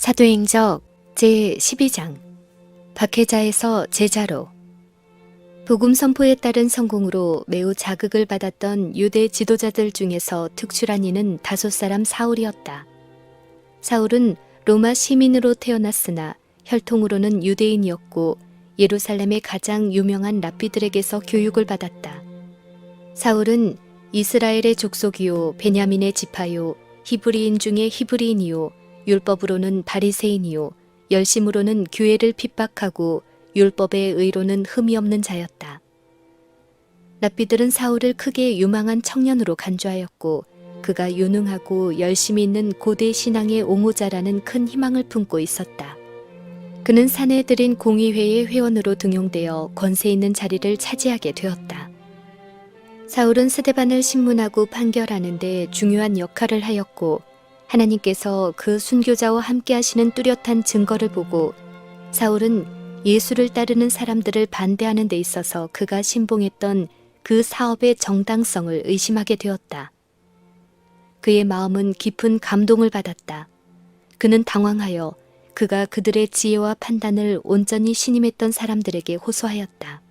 사도행적 제12장 박해자에서 제자로. 복음 선포에 따른 성공으로 매우 자극을 받았던 유대 지도자들 중에서 특출한 이는 다섯 사람 사울이었다. 사울은 로마 시민으로 태어났으나 혈통으로는 유대인이었고 예루살렘의 가장 유명한 랍비들에게서 교육을 받았다. 사울은 이스라엘의 족속이요 베냐민의 지파요 히브리인 중에 히브리인이요 율법으로는 바리새인이요 열심으로는 교회를 핍박하고 율법의 의로는 흠이 없는 자였다. 랍비들은 사울을 크게 유망한 청년으로 간주하였고 그가 유능하고 열심히 있는 고대 신앙의 옹호자라는 큰 희망을 품고 있었다. 그는 사내들인 공의회의 회원으로 등용되어 권세 있는 자리를 차지하게 되었다. 사울은 스데반을 신문하고 판결하는 데 중요한 역할을 하였고 하나님께서 그 순교자와 함께 하시는 뚜렷한 증거를 보고 사울은 예수를 따르는 사람들을 반대하는 데 있어서 그가 신봉했던 그 사업의 정당성을 의심하게 되었다. 그의 마음은 깊은 감동을 받았다. 그는 당황하여 그가 그들의 지혜와 판단을 온전히 신임했던 사람들에게 호소하였다.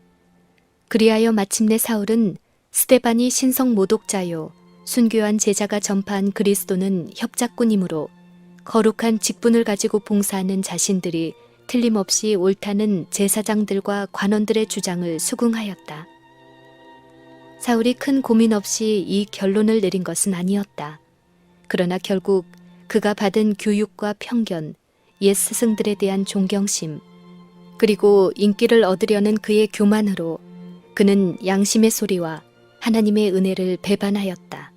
그리하여 마침내 사울은 스데반이 신성 모독자요 순교한 제자가 전파한 그리스도는 협작꾼이므로 거룩한 직분을 가지고 봉사하는 자신들이 틀림없이 옳다는 제사장들과 관원들의 주장을 수긍하였다. 사울이 큰 고민 없이 이 결론을 내린 것은 아니었다. 그러나 결국 그가 받은 교육과 편견, 옛 스승들에 대한 존경심, 그리고 인기를 얻으려는 그의 교만으로 그는 양심의 소리와 하나님의 은혜를 배반하였다.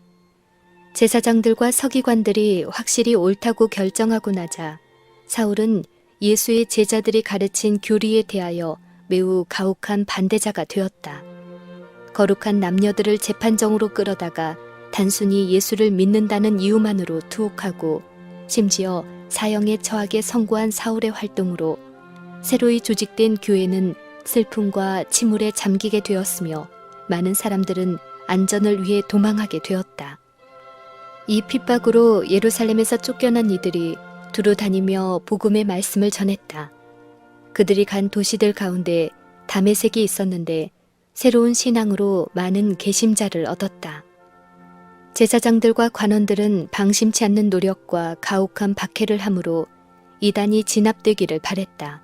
제사장들과 서기관들이 확실히 옳다고 결정하고 나자 사울은 예수의 제자들이 가르친 교리에 대하여 매우 가혹한 반대자가 되었다. 거룩한 남녀들을 재판정으로 끌어다가 단순히 예수를 믿는다는 이유만으로 투옥하고 심지어 사형에 처하게 선고한 사울의 활동으로 새로이 조직된 교회는 슬픔과 침울에 잠기게 되었으며 많은 사람들은 안전을 위해 도망하게 되었다. 이 핍박으로 예루살렘에서 쫓겨난 이들이 두루 다니며 복음의 말씀을 전했다. 그들이 간 도시들 가운데 다메섹이 있었는데 새로운 신앙으로 많은 개심자를 얻었다. 제사장들과 관원들은 방심치 않는 노력과 가혹한 박해를 함으로 이단이 진압되기를 바랬다.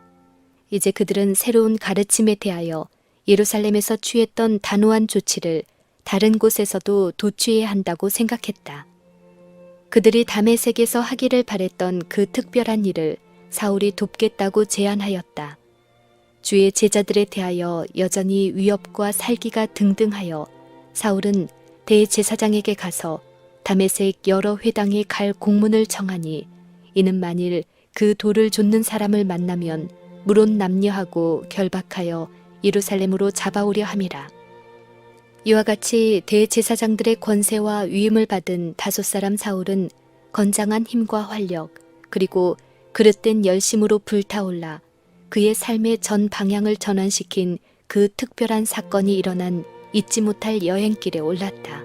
이제 그들은 새로운 가르침에 대하여 예루살렘에서 취했던 단호한 조치를 다른 곳에서도 도취해야 한다고 생각했다. 그들이 다메섹에서 하기를 바랬던 그 특별한 일을 사울이 돕겠다고 제안하였다. 주의 제자들에 대하여 여전히 위협과 살기가 등등하여 사울은 대제사장에게 가서 다메섹 여러 회당에 갈 공문을 청하니 이는 만일 그 돌을 좇는 사람을 만나면 물론 남녀하고 결박하여 예루살렘으로 잡아오려 함이라. 이와 같이 대제사장들의 권세와 위임을 받은 다섯 사람 사울은 건장한 힘과 활력 그리고 그릇된 열심으로 불타올라 그의 삶의 전 방향을 전환시킨 그 특별한 사건이 일어난 잊지 못할 여행길에 올랐다.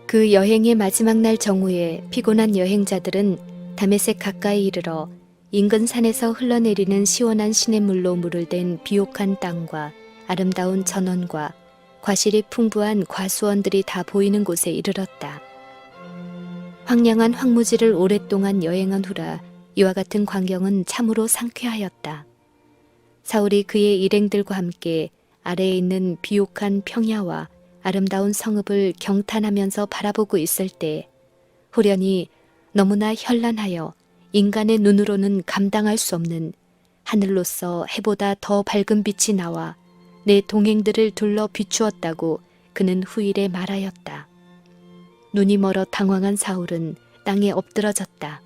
그 여행의 마지막 날 정오에 피곤한 여행자들은 다메섹 가까이 이르러 인근 산에서 흘러내리는 시원한 시냇물로 물을 댄 비옥한 땅과 아름다운 전원과 과실이 풍부한 과수원들이 다 보이는 곳에 이르렀다. 황량한 황무지를 오랫동안 여행한 후라 이와 같은 광경은 참으로 상쾌하였다. 사울이 그의 일행들과 함께 아래에 있는 비옥한 평야와 아름다운 성읍을 경탄하면서 바라보고 있을 때 호련히 너무나 현란하여 인간의 눈으로는 감당할 수 없는 하늘로서 해보다 더 밝은 빛이 나와 내 동행들을 둘러 비추었다고 그는 후일에 말하였다. 눈이 멀어 당황한 사울은 땅에 엎드러졌다.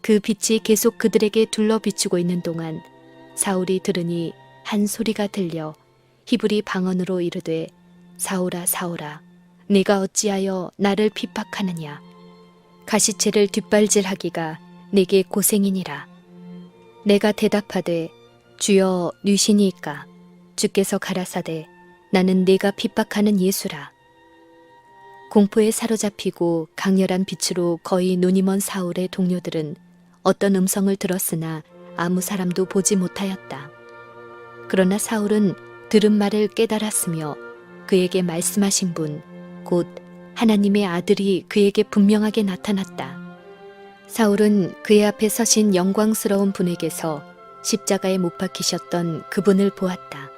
그 빛이 계속 그들에게 둘러 비추고 있는 동안 사울이 들으니 한 소리가 들려 히브리 방언으로 이르되 사울아 사울아 네가 어찌하여 나를 핍박하느냐. 가시체를 뒷발질하기가 내게 고생이니라. 내가 대답하되 주여 뉘시니이까. 주께서 가라사대 나는 네가 핍박하는 예수라. 공포에 사로잡히고 강렬한 빛으로 거의 눈이 먼 사울의 동료들은 어떤 음성을 들었으나 아무 사람도 보지 못하였다. 그러나 사울은 들은 말을 깨달았으며 그에게 말씀하신 분, 곧 하나님의 아들이 그에게 분명하게 나타났다. 사울은 그의 앞에 서신 영광스러운 분에게서 십자가에 못 박히셨던 그분을 보았다.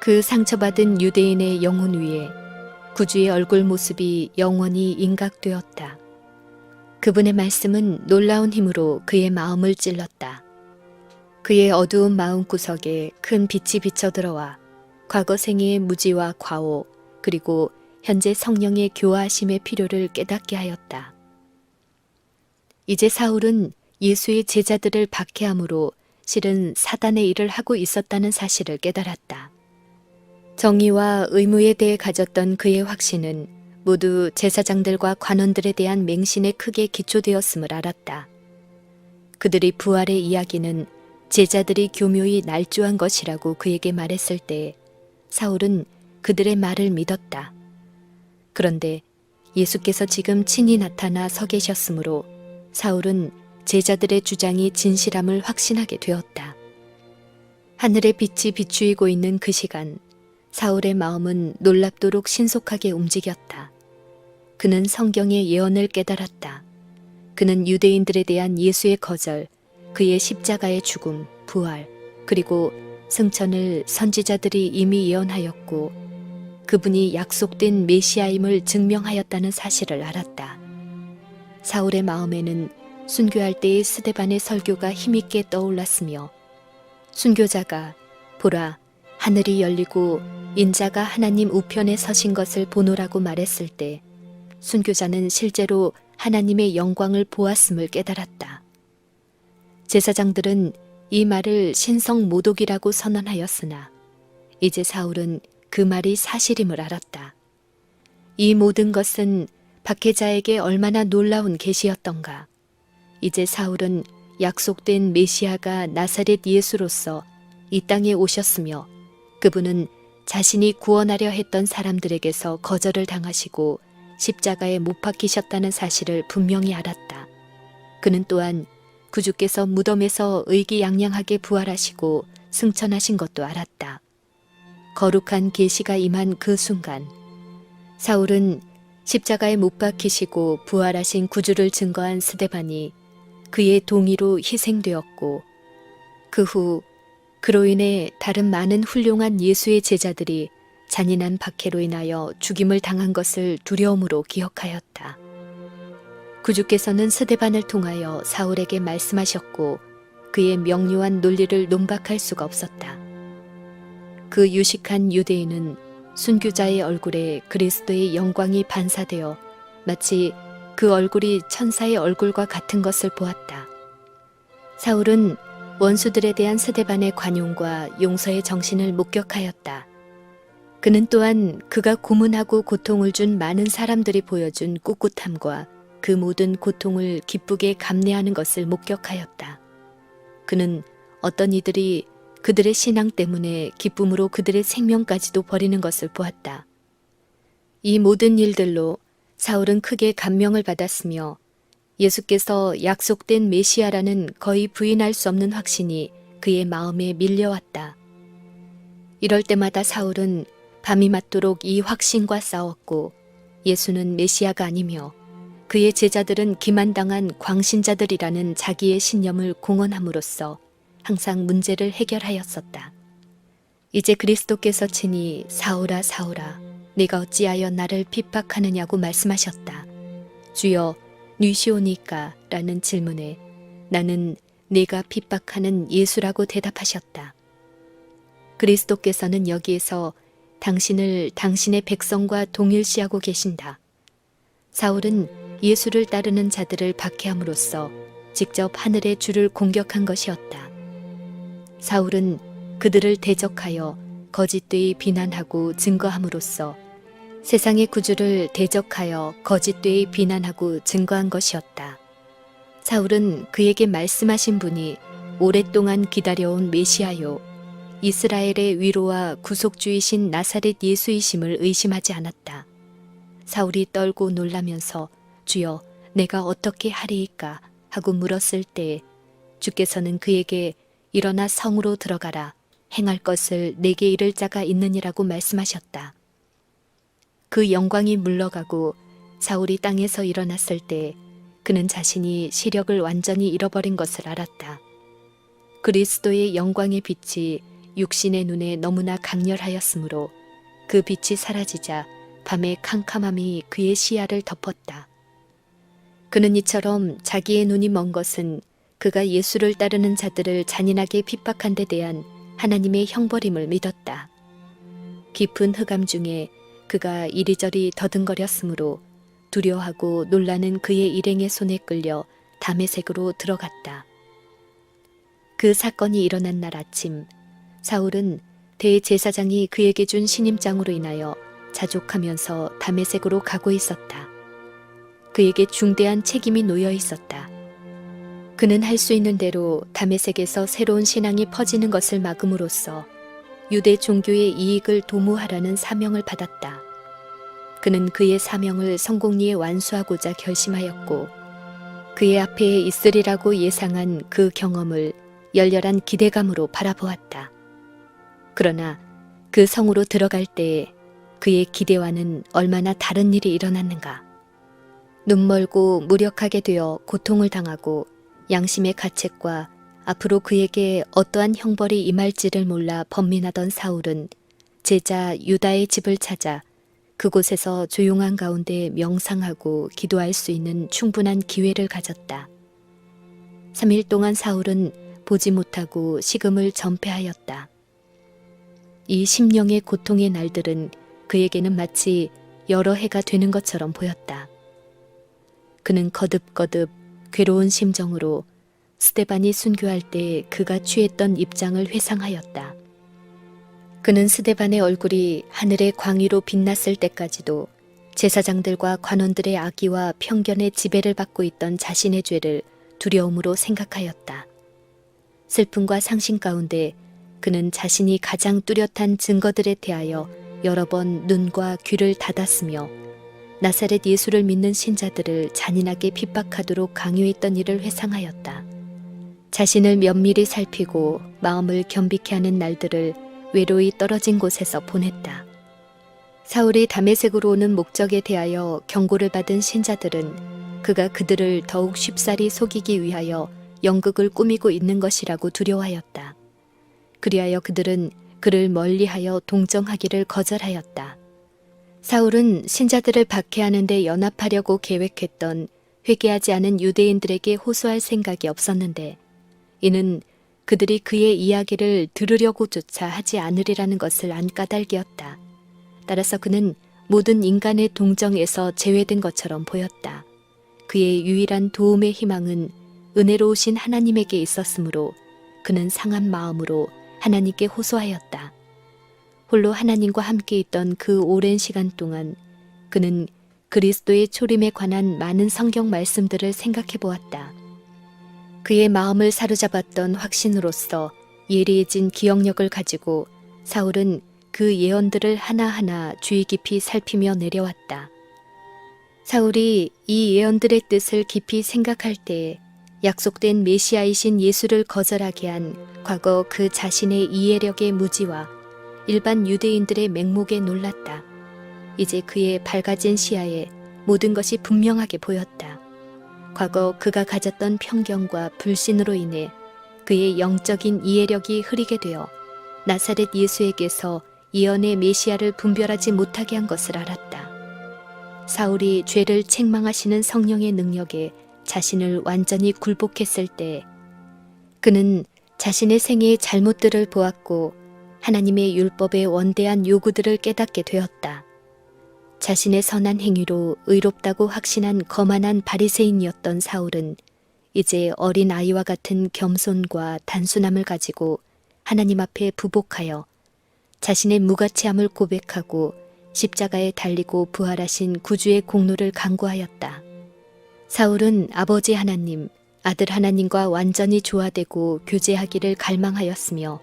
그 상처받은 유대인의 영혼 위에 구주의 얼굴 모습이 영원히 인각되었다. 그분의 말씀은 놀라운 힘으로 그의 마음을 찔렀다. 그의 어두운 마음구석에 큰 빛이 비쳐들어와 과거 생애의 무지와 과오, 그리고 현재 성령의 교화하심의 필요를 깨닫게 하였다. 이제 사울은 예수의 제자들을 박해함으로 실은 사단의 일을 하고 있었다는 사실을 깨달았다. 정의와 의무에 대해 가졌던 그의 확신은 모두 제사장들과 관원들에 대한 맹신에 크게 기초되었음을 알았다. 그들의 부활의 이야기는 제자들이 교묘히 날조한 것이라고 그에게 말했을 때 사울은 그들의 말을 믿었다. 그런데 예수께서 지금 친히 나타나 서 계셨으므로 사울은 제자들의 주장이 진실함을 확신하게 되었다. 하늘의 빛이 비추이고 있는 그 시간, 사울의 마음은 놀랍도록 신속하게 움직였다. 그는 성경의 예언을 깨달았다. 그는 유대인들에 대한 예수의 거절, 그의 십자가의 죽음, 부활, 그리고 승천을 선지자들이 이미 예언하였고 그분이 약속된 메시아임을 증명하였다는 사실을 알았다. 사울의 마음에는 순교할 때의 스데반의 설교가 힘있게 떠올랐으며 순교자가 보라 하늘이 열리고 인자가 하나님 우편에 서신 것을 보노라고 말했을 때 순교자는 실제로 하나님의 영광을 보았음을 깨달았다. 제사장들은 이 말을 신성 모독이라고 선언하였으나 이제 사울은 그 말이 사실임을 알았다. 이 모든 것은 박해자에게 얼마나 놀라운 계시였던가. 이제 사울은 약속된 메시아가 나사렛 예수로서 이 땅에 오셨으며 그분은 자신이 구원하려 했던 사람들에게서 거절을 당하시고 십자가에 못 박히셨다는 사실을 분명히 알았다. 그는 또한 구주께서 무덤에서 의기양양하게 부활하시고 승천하신 것도 알았다. 거룩한 계시가 임한 그 순간 사울은 십자가에 못 박히시고 부활하신 구주를 증거한 스데반이 그의 동의로 희생되었고 그 후 그로 인해 다른 많은 훌륭한 예수의 제자들이 잔인한 박해로 인하여 죽임을 당한 것을 두려움으로 기억하였다. 구주께서는 스데반을 통하여 사울에게 말씀하셨고 그의 명료한 논리를 논박할 수가 없었다. 그 유식한 유대인은 순교자의 얼굴에 그리스도의 영광이 반사되어 마치 그 얼굴이 천사의 얼굴과 같은 것을 보았다. 사울은 원수들에 대한 스데반의 관용과 용서의 정신을 목격하였다. 그는 또한 그가 고문하고 고통을 준 많은 사람들이 보여준 꿋꿋함과 그 모든 고통을 기쁘게 감내하는 것을 목격하였다. 그는 어떤 이들이 그들의 신앙 때문에 기쁨으로 그들의 생명까지도 버리는 것을 보았다. 이 모든 일들로 사울은 크게 감명을 받았으며 예수께서 약속된 메시아라는 거의 부인할 수 없는 확신이 그의 마음에 밀려왔다. 이럴 때마다 사울은 밤이 맞도록 이 확신과 싸웠고 예수는 메시아가 아니며 그의 제자들은 기만당한 광신자들이라는 자기의 신념을 공언함으로써 항상 문제를 해결하였었다. 이제 그리스도께서 친히 사울아 사울아 네가 어찌하여 나를 핍박하느냐고 말씀하셨다. 주여 뉘시오니까 라는 질문에 나는 네가 핍박하는 예수라고 대답하셨다. 그리스도께서는 여기에서 당신을 당신의 백성과 동일시하고 계신다. 사울은 예수를 따르는 자들을 박해함으로써 직접 하늘의 주를 공격한 것이었다. 사울은 그들을 대적하여 거짓되이 비난하고 증거함으로써 세상의 구주를 대적하여 거짓되이 비난하고 증거한 것이었다. 사울은 그에게 말씀하신 분이 오랫동안 기다려온 메시아요 이스라엘의 위로와 구속주이신 나사렛 예수이심을 의심하지 않았다. 사울이 떨고 놀라면서 주여 내가 어떻게 하리이까 하고 물었을 때 주께서는 그에게 일어나 성으로 들어가라. 행할 것을 내게 이를 자가 있느니라고 말씀하셨다. 그 영광이 물러가고 사울이 땅에서 일어났을 때 그는 자신이 시력을 완전히 잃어버린 것을 알았다. 그리스도의 영광의 빛이 육신의 눈에 너무나 강렬하였으므로 그 빛이 사라지자 밤의 캄캄함이 그의 시야를 덮었다. 그는 이처럼 자기의 눈이 먼 것은 그가 예수를 따르는 자들을 잔인하게 핍박한 데 대한 하나님의 형벌임을 믿었다. 깊은 흑암 중에 그가 이리저리 더듬거렸으므로 두려워하고 놀라는 그의 일행의 손에 끌려 다메섹으로 들어갔다. 그 사건이 일어난 날 아침, 사울은 대제사장이 그에게 준 신임장으로 인하여 자족하면서 다메섹으로 가고 있었다. 그에게 중대한 책임이 놓여 있었다. 그는 할 수 있는 대로 다메섹에서 새로운 신앙이 퍼지는 것을 막음으로써 유대 종교의 이익을 도모하라는 사명을 받았다. 그는 그의 사명을 성공리에 완수하고자 결심하였고 그의 앞에 있으리라고 예상한 그 경험을 열렬한 기대감으로 바라보았다. 그러나 그 성으로 들어갈 때에 그의 기대와는 얼마나 다른 일이 일어났는가. 눈멀고 무력하게 되어 고통을 당하고 양심의 가책과 앞으로 그에게 어떠한 형벌이 임할지를 몰라 번민하던 사울은 제자 유다의 집을 찾아 그곳에서 조용한 가운데 명상하고 기도할 수 있는 충분한 기회를 가졌다. 3일 동안 사울은 보지 못하고 식음을 전폐하였다. 이 심령의 고통의 날들은 그에게는 마치 여러 해가 되는 것처럼 보였다. 그는 거듭거듭 괴로운 심정으로 스데반이 순교할 때 그가 취했던 입장을 회상하였다. 그는 스데반의 얼굴이 하늘의 광위로 빛났을 때까지도 제사장들과 관원들의 악의와 편견의 지배를 받고 있던 자신의 죄를 두려움으로 생각하였다. 슬픔과 상심 가운데 그는 자신이 가장 뚜렷한 증거들에 대하여 여러 번 눈과 귀를 닫았으며 나사렛 예수를 믿는 신자들을 잔인하게 핍박하도록 강요했던 일을 회상하였다. 자신을 면밀히 살피고 마음을 겸비케 하는 날들을 외로이 떨어진 곳에서 보냈다. 사울이 다메섹으로 오는 목적에 대하여 경고를 받은 신자들은 그가 그들을 더욱 쉽사리 속이기 위하여 연극을 꾸미고 있는 것이라고 두려워하였다. 그리하여 그들은 그를 멀리하여 동정하기를 거절하였다. 사울은 신자들을 박해하는 데 연합하려고 계획했던 회개하지 않은 유대인들에게 호소할 생각이 없었는데 이는 그들이 그의 이야기를 들으려고조차 하지 않으리라는 것을 안 까닭이었다. 따라서 그는 모든 인간의 동정에서 제외된 것처럼 보였다. 그의 유일한 도움의 희망은 은혜로우신 하나님에게 있었으므로 그는 상한 마음으로 하나님께 호소하였다. 홀로 하나님과 함께 있던 그 오랜 시간 동안 그는 그리스도의 초림에 관한 많은 성경 말씀들을 생각해 보았다. 그의 마음을 사로잡았던 확신으로서 예리해진 기억력을 가지고 사울은 그 예언들을 하나하나 주의 깊이 살피며 내려왔다. 사울이 이 예언들의 뜻을 깊이 생각할 때에 약속된 메시아이신 예수를 거절하게 한 과거 그 자신의 이해력의 무지와 일반 유대인들의 맹목에 놀랐다. 이제 그의 밝아진 시야에 모든 것이 분명하게 보였다. 과거 그가 가졌던 편견과 불신으로 인해 그의 영적인 이해력이 흐리게 되어 나사렛 예수에게서 예언의 메시아를 분별하지 못하게 한 것을 알았다. 사울이 죄를 책망하시는 성령의 능력에 자신을 완전히 굴복했을 때 그는 자신의 생애의 잘못들을 보았고 하나님의 율법의 원대한 요구들을 깨닫게 되었다. 자신의 선한 행위로 의롭다고 확신한 거만한 바리새인이었던 사울은 이제 어린 아이와 같은 겸손과 단순함을 가지고 하나님 앞에 부복하여 자신의 무가치함을 고백하고 십자가에 달리고 부활하신 구주의 공로를 간구하였다. 사울은 아버지 하나님, 아들 하나님과 완전히 조화되고 교제하기를 갈망하였으며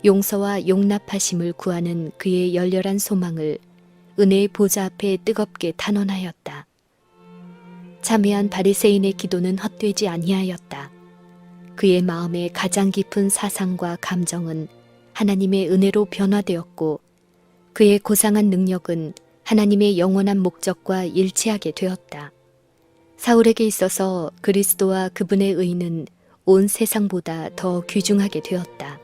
용서와 용납하심을 구하는 그의 열렬한 소망을 은혜의 보좌 앞에 뜨겁게 탄원하였다. 참회한 바리새인의 기도는 헛되지 아니하였다. 그의 마음의 가장 깊은 사상과 감정은 하나님의 은혜로 변화되었고 그의 고상한 능력은 하나님의 영원한 목적과 일치하게 되었다. 사울에게 있어서 그리스도와 그분의 의는 온 세상보다 더 귀중하게 되었다.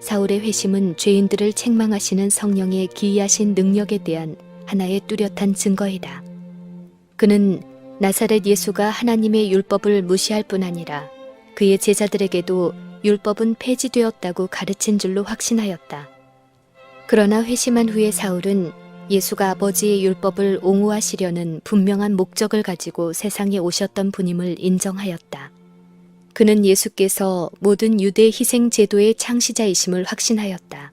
사울의 회심은 죄인들을 책망하시는 성령의 기이하신 능력에 대한 하나의 뚜렷한 증거이다. 그는 나사렛 예수가 하나님의 율법을 무시할 뿐 아니라 그의 제자들에게도 율법은 폐지되었다고 가르친 줄로 확신하였다. 그러나 회심한 후에 사울은 예수가 아버지의 율법을 옹호하시려는 분명한 목적을 가지고 세상에 오셨던 분임을 인정하였다. 그는 예수께서 모든 유대 희생 제도의 창시자이심을 확신하였다.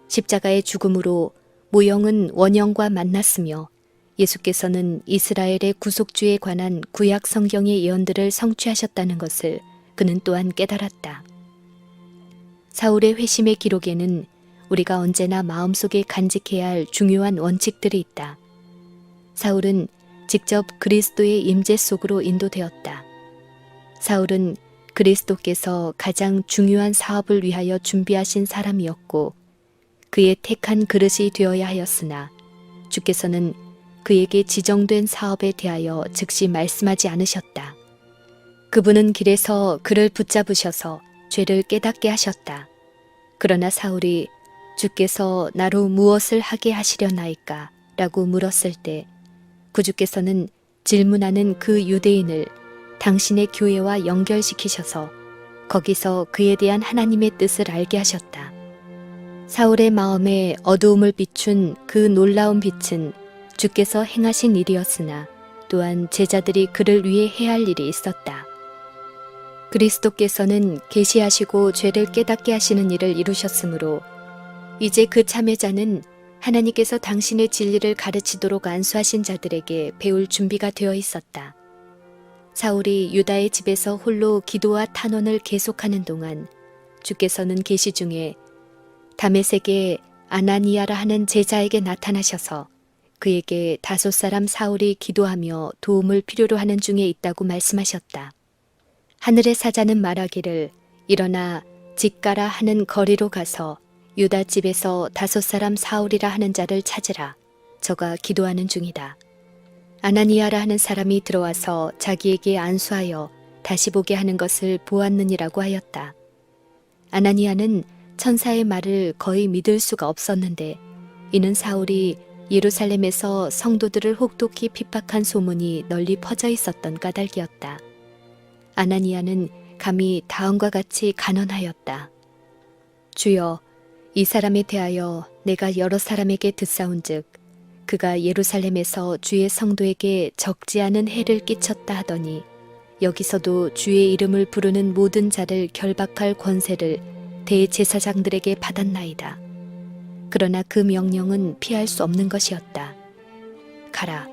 십자가의 죽음으로 모형은 원형과 만났으며 예수께서는 이스라엘의 구속주에 관한 구약 성경의 예언들을 성취하셨다는 것을 그는 또한 깨달았다. 사울의 회심의 기록에는 우리가 언제나 마음속에 간직해야 할 중요한 원칙들이 있다. 사울은 직접 그리스도의 임재 속으로 인도되었다. 사울은 그리스도께서 가장 중요한 사업을 위하여 준비하신 사람이었고 그의 택한 그릇이 되어야 하였으나 주께서는 그에게 지정된 사업에 대하여 즉시 말씀하지 않으셨다. 그분은 길에서 그를 붙잡으셔서 죄를 깨닫게 하셨다. 그러나 사울이 주께서 나로 무엇을 하게 하시려나이까? 라고 물었을 때 구주께서는 질문하는 그 유대인을 당신의 교회와 연결시키셔서 거기서 그에 대한 하나님의 뜻을 알게 하셨다. 사울의 마음에 어두움을 비춘 그 놀라운 빛은 주께서 행하신 일이었으나 또한 제자들이 그를 위해 해야 할 일이 있었다. 그리스도께서는 계시하시고 죄를 깨닫게 하시는 일을 이루셨으므로 이제 그 참여자는 하나님께서 당신의 진리를 가르치도록 안수하신 자들에게 배울 준비가 되어 있었다. 사울이 유다의 집에서 홀로 기도와 탄원을 계속하는 동안 주께서는 계시 중에 다메섹의 아나니아라 하는 제자에게 나타나셔서 그에게 다섯 사람 사울이 기도하며 도움을 필요로 하는 중에 있다고 말씀하셨다. 하늘의 사자는 말하기를 일어나 직가라 하는 거리로 가서 유다 집에서 다섯 사람 사울이라 하는 자를 찾으라. 저가 기도하는 중이다. 아나니아라 하는 사람이 들어와서 자기에게 안수하여 다시 보게 하는 것을 보았느니라고 하였다. 아나니아는 천사의 말을 거의 믿을 수가 없었는데 이는 사울이 예루살렘에서 성도들을 혹독히 핍박한 소문이 널리 퍼져 있었던 까닭이었다. 아나니아는 감히 다음과 같이 간언하였다. 주여, 이 사람에 대하여 내가 여러 사람에게 듣사온즉 그가 예루살렘에서 주의 성도에게 적지 않은 해를 끼쳤다 하더니 여기서도 주의 이름을 부르는 모든 자를 결박할 권세를 대제사장들에게 받았나이다. 그러나 그 명령은 피할 수 없는 것이었다. 가라,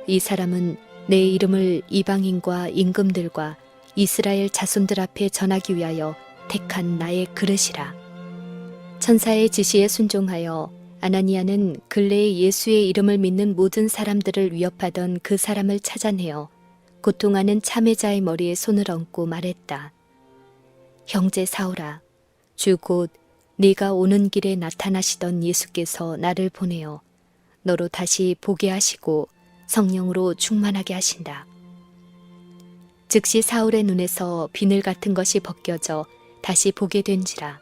이 사람은 내 이름을 이방인과 임금들과 이스라엘 자손들 앞에 전하기 위하여 택한 나의 그릇이라. 천사의 지시에 순종하여 아나니아는 근래에 예수의 이름을 믿는 모든 사람들을 위협하던 그 사람을 찾아내어 고통하는 참회자의 머리에 손을 얹고 말했다. 형제 사울아, 주 곧 네가 오는 길에 나타나시던 예수께서 나를 보내어 너로 다시 보게 하시고 성령으로 충만하게 하신다. 즉시 사울의 눈에서 비늘 같은 것이 벗겨져 다시 보게 된지라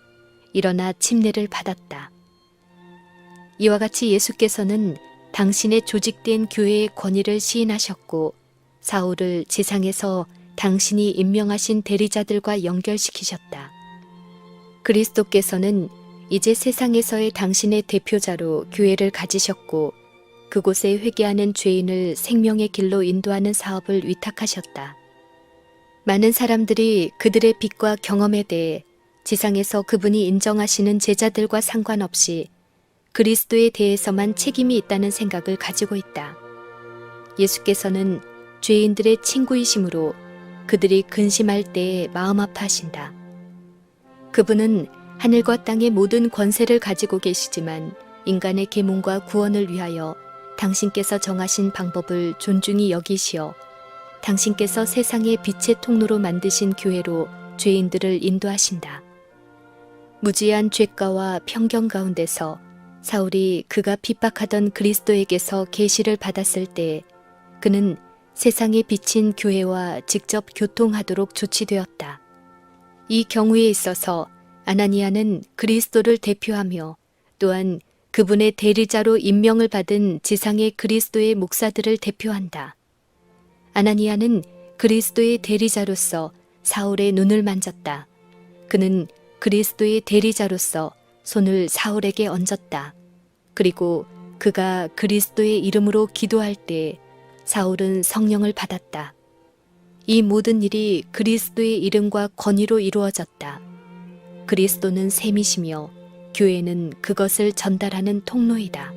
일어나 침례를 받았다. 이와 같이 예수께서는 당신의 조직된 교회의 권위를 시인하셨고 사울을 지상에서 당신이 임명하신 대리자들과 연결시키셨다. 그리스도께서는 이제 세상에서의 당신의 대표자로 교회를 가지셨고 그곳에 회개하는 죄인을 생명의 길로 인도하는 사업을 위탁하셨다. 많은 사람들이 그들의 빛과 경험에 대해 지상에서 그분이 인정하시는 제자들과 상관없이 그리스도에 대해서만 책임이 있다는 생각을 가지고 있다. 예수께서는 죄인들의 친구이심으로 그들이 근심할 때에 마음 아파하신다. 그분은 하늘과 땅의 모든 권세를 가지고 계시지만 인간의 계몽과 구원을 위하여 당신께서 정하신 방법을 존중히 여기시어 당신께서 세상의 빛의 통로로 만드신 교회로 죄인들을 인도하신다. 무지한 죄가와 편견 가운데서 사울이 그가 핍박하던 그리스도에게서 계시를 받았을 때 그는 세상에 비친 교회와 직접 교통하도록 조치되었다. 이 경우에 있어서 아나니아는 그리스도를 대표하며 또한 그분의 대리자로 임명을 받은 지상의 그리스도의 목사들을 대표한다. 아나니아는 그리스도의 대리자로서 사울의 눈을 만졌다. 그는 그리스도의 대리자로서 손을 사울에게 얹었다. 그리고 그가 그리스도의 이름으로 기도할 때 사울은 성령을 받았다. 이 모든 일이 그리스도의 이름과 권위로 이루어졌다. 그리스도는 셈이시며 교회는 그것을 전달하는 통로이다.